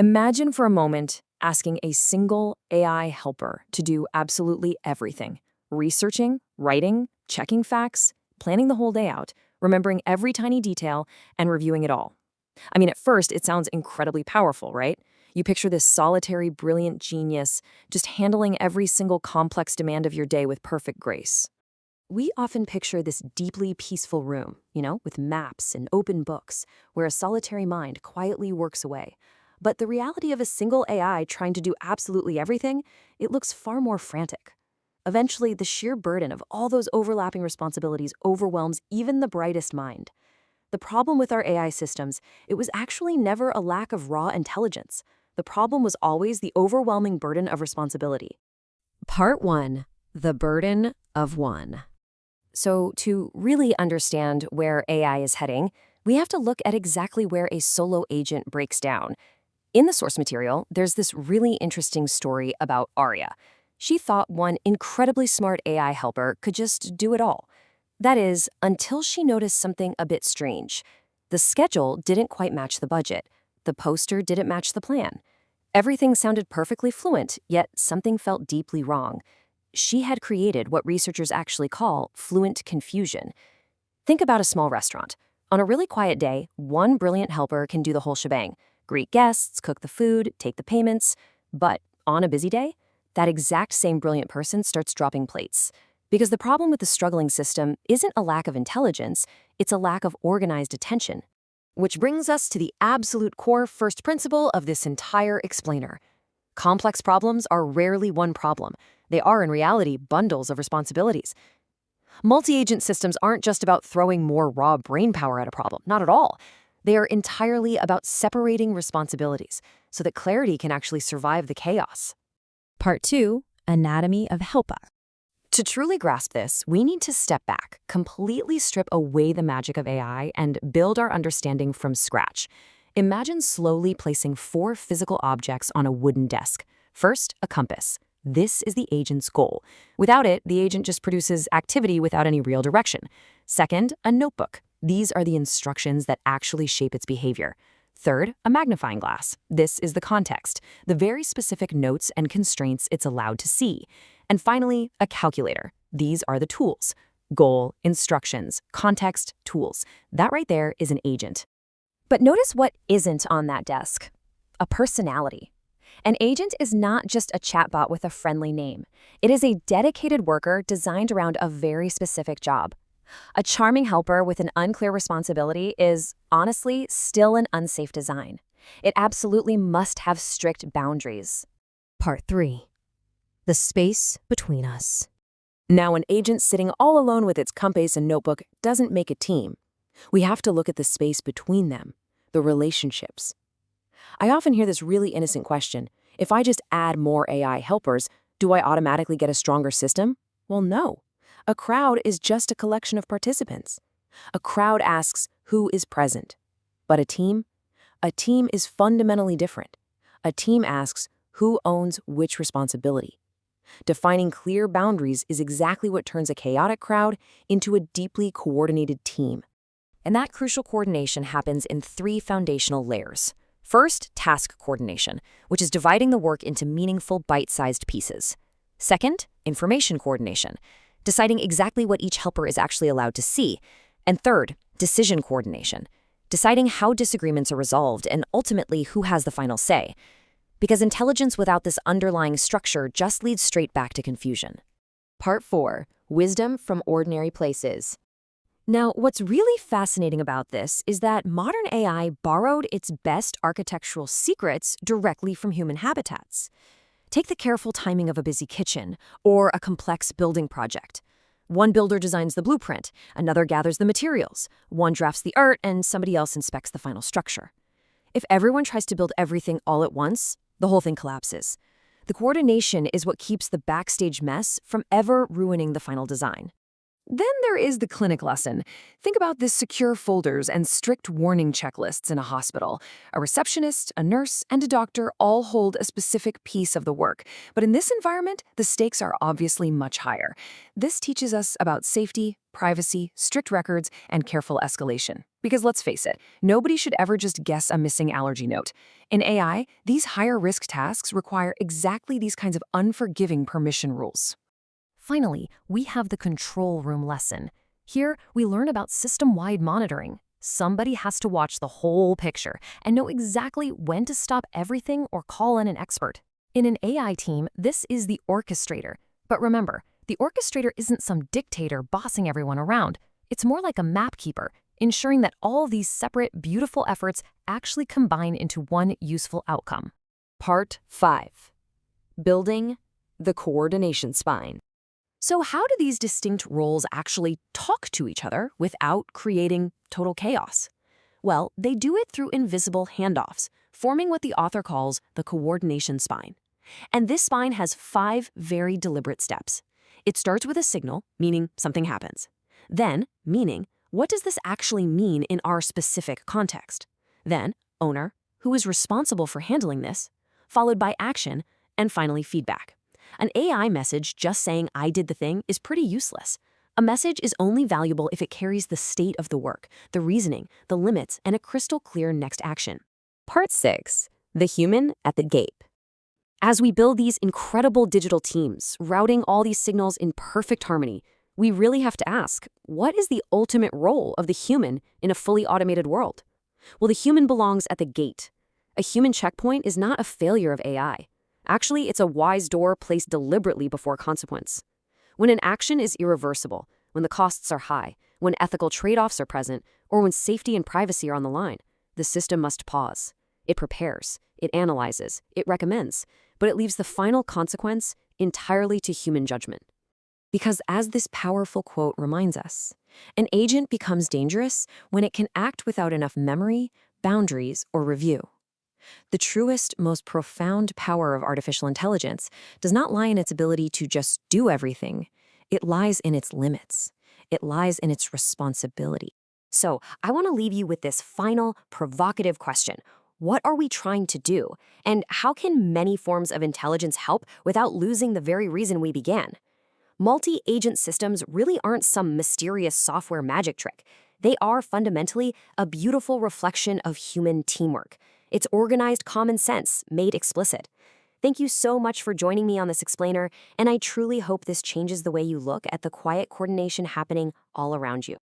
Imagine for a moment asking a single AI helper to do absolutely everything: researching, writing, checking facts, planning the whole day out, remembering every tiny detail, and reviewing it all. I mean, at first, it sounds incredibly powerful, right? You picture this solitary, brilliant genius just handling every single complex demand of your day with perfect grace. We often picture this deeply peaceful room, with maps and open books, where a solitary mind quietly works away. But the reality of a single AI trying to do absolutely everything, it looks far more frantic. Eventually, the sheer burden of all those overlapping responsibilities overwhelms even the brightest mind. The problem with our AI systems, it was actually never a lack of raw intelligence. The problem was always the overwhelming burden of responsibility. Part 1. The burden of one. So, to really understand where AI is heading, we have to look at exactly where a solo agent breaks down. In the source material, there's this really interesting story about Arya. She thought one incredibly smart AI helper could just do it all. That is, until she noticed something a bit strange. The schedule didn't quite match the budget. The poster didn't match the plan. Everything sounded perfectly fluent, yet something felt deeply wrong. She had created what researchers actually call fluent confusion. Think about a small restaurant. On a really quiet day, one brilliant helper can do the whole shebang: greet guests, cook the food, take the payments. But on a busy day, that exact same brilliant person starts dropping plates. Because the problem with the struggling system isn't a lack of intelligence, it's a lack of organized attention. Which brings us to the absolute core first principle of this entire explainer. Complex problems are rarely one problem. They are, in reality, bundles of responsibilities. Multi-agent systems aren't just about throwing more raw brain power at a problem, not at all. They are entirely about separating responsibilities so that clarity can actually survive the chaos. Part 2. Anatomy of helper. To truly grasp this, we need to step back, completely strip away the magic of AI, and build our understanding from scratch. Imagine slowly placing 4 physical objects on a wooden desk. First, a compass. This is the agent's goal. Without it, the agent just produces activity without any real direction. Second, a notebook. These are the instructions that actually shape its behavior. Third, a magnifying glass. This is the context, the very specific notes and constraints it's allowed to see. And finally, a calculator. These are the tools: goal, instructions, context, tools. That right there is an agent. But notice what isn't on that desk: a personality. An agent is not just a chatbot with a friendly name. It is a dedicated worker designed around a very specific job. A charming helper with an unclear responsibility is, honestly, still an unsafe design. It absolutely must have strict boundaries. Part 3. The space between us. Now, an agent sitting all alone with its compass and notebook doesn't make a team. We have to look at the space between them, the relationships. I often hear this really innocent question: if I just add more AI helpers, do I automatically get a stronger system? Well, no. A crowd is just a collection of participants. A crowd asks who is present. But a team? A team is fundamentally different. A team asks who owns which responsibility. Defining clear boundaries is exactly what turns a chaotic crowd into a deeply coordinated team. And that crucial coordination happens in 3 foundational layers. First, task coordination, which is dividing the work into meaningful, bite-sized pieces. Second, information coordination, deciding exactly what each helper is actually allowed to see. And third, decision coordination, deciding how disagreements are resolved and ultimately who has the final say. Because intelligence without this underlying structure just leads straight back to confusion. Part 4. Wisdom from ordinary places. Now, what's really fascinating about this is that modern AI borrowed its best architectural secrets directly from human habitats. Take the careful timing of a busy kitchen or a complex building project. One builder designs the blueprint, another gathers the materials, one drafts the art, and somebody else inspects the final structure. If everyone tries to build everything all at once, the whole thing collapses. The coordination is what keeps the backstage mess from ever ruining the final design. Then there is the clinic lesson. Think about this: secure folders and strict warning checklists in a hospital. A receptionist, a nurse, and a doctor all hold a specific piece of the work. But in this environment, the stakes are obviously much higher. This teaches us about safety, privacy, strict records, and careful escalation. Because let's face it, nobody should ever just guess a missing allergy note. In AI, these higher-risk tasks require exactly these kinds of unforgiving permission rules. Finally, we have the control room lesson. Here, we learn about system-wide monitoring. Somebody has to watch the whole picture and know exactly when to stop everything or call in an expert. In an AI team, this is the orchestrator. But remember, the orchestrator isn't some dictator bossing everyone around. It's more like a map keeper, ensuring that all these separate, beautiful efforts actually combine into one useful outcome. Part 5. Building the coordination spine. So how do these distinct roles actually talk to each other without creating total chaos? Well, they do it through invisible handoffs, forming what the author calls the coordination spine. And this spine has 5 very deliberate steps. It starts with a signal, meaning something happens. Then, meaning, what does this actually mean in our specific context? Then, owner, who is responsible for handling this, followed by action, and finally feedback. An AI message just saying "I did the thing" is pretty useless. A message is only valuable if it carries the state of the work, the reasoning, the limits, and a crystal clear next action. Part 6. The human at the gate. As we build these incredible digital teams, routing all these signals in perfect harmony, we really have to ask, what is the ultimate role of the human in a fully automated world? Well, the human belongs at the gate. A human checkpoint is not a failure of AI. Actually, it's a wise door placed deliberately before consequence. When an action is irreversible, when the costs are high, when ethical trade-offs are present, or when safety and privacy are on the line, the system must pause. It prepares, it analyzes, it recommends, but it leaves the final consequence entirely to human judgment. Because as this powerful quote reminds us, an agent becomes dangerous when it can act without enough memory, boundaries, or review. The truest, most profound power of artificial intelligence does not lie in its ability to just do everything. It lies in its limits. It lies in its responsibility. So, I want to leave you with this final, provocative question. What are we trying to do? And how can many forms of intelligence help without losing the very reason we began? Multi-agent systems really aren't some mysterious software magic trick. They are fundamentally a beautiful reflection of human teamwork. It's organized common sense made explicit. Thank you so much for joining me on this explainer, and I truly hope this changes the way you look at the quiet coordination happening all around you.